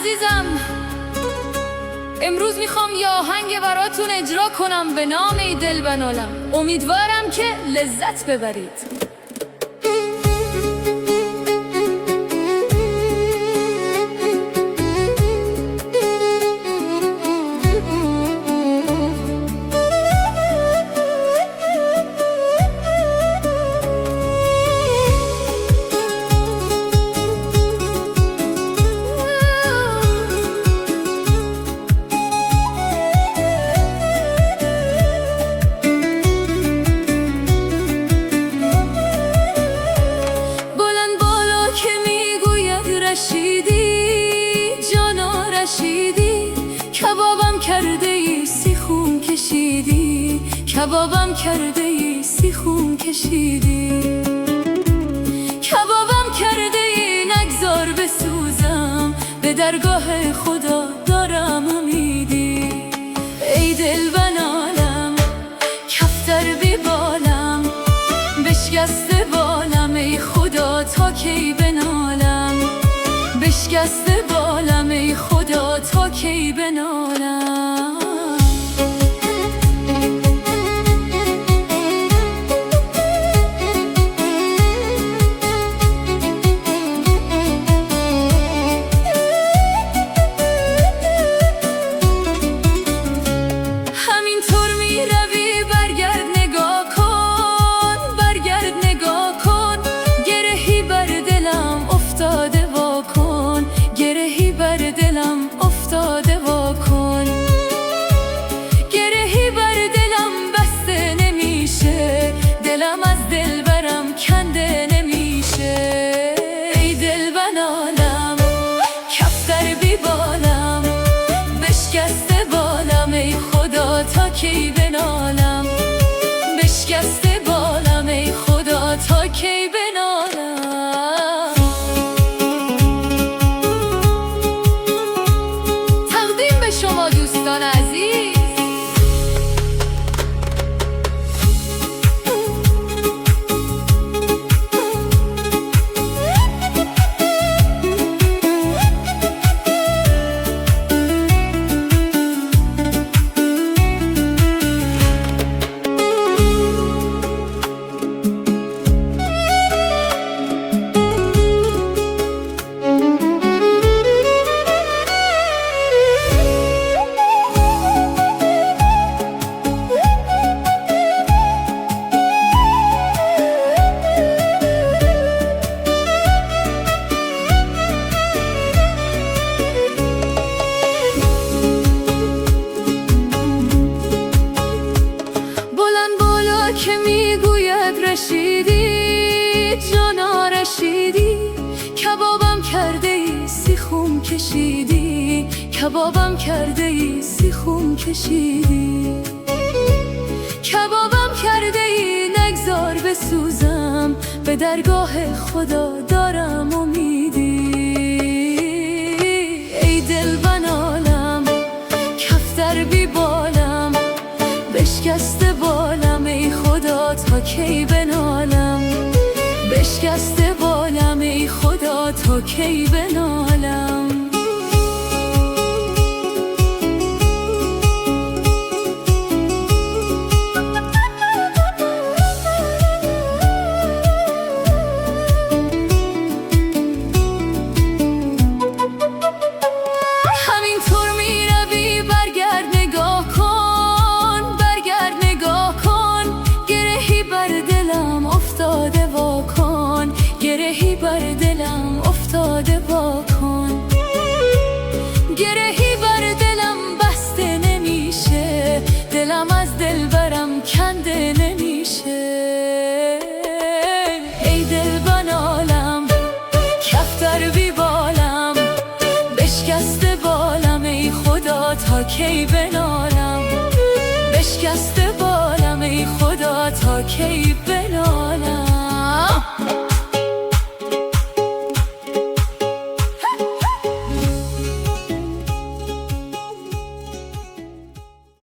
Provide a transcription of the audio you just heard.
عزیزم، امروز میخوام یه آهنگ براتون اجرا کنم به نام ای دل بنالم. امیدوارم که لذت ببرید. کبابم کرده ای سیخون کشیدی، کبابم کرده ای سیخون کشیدی، کبابم کرده ای نگذار بسوزم، به درگاه خدا دارم امیدی. ای دل بنالم کفتر بی بالم، بشکسته بالم ای خدا تا کی بنالم، بشکسته بالم ای خدا تا کی بنالم. همینطور میروی برگرد نگاه کن، برگرد نگاه کن، گرهی بر دلم افتاده وا کن، گرهی بر دلم افتاده وا کن، گرهی بر دلم بسته نمیشه، دلم از دل برم کنده نمیشه. ای دل بنالم کفتر بی بالم، بشکسته بالم ای خدا تا کی بنالم، بشکسته بالم ای خدا تا کی بنالم. تقدیم به شما دوستان عزیز. که میگوید رشیدی جانا رشیدی، کبابم کرده ای سیخون کشیدی، کبابم کرده ای سیخون کشیدی، کبابم کرده ای نگذار بسوزم، به درگاه خدا دارم امیدی. ای دل بنالم کفتر بی بالم، بشکسته بالم ای خدا تا کی بنالم، بشکسته بالم ای خدا تا کی بنالم. همینطور میروی برگرد نگاه کن، برگرد نگاه کن، گرهی بر دلم افتاده وا کن، گرهی بر دلم افتاده وا کن، گرهی بر دلم بسته نمیشه، دلم از دل برم کنده نمیشه. ای دل بنالم کفتر بی بالم، بشکسته بالم ای خدا تا کی بنالم، بشکسته بالم ای خدا تا کی بنالم.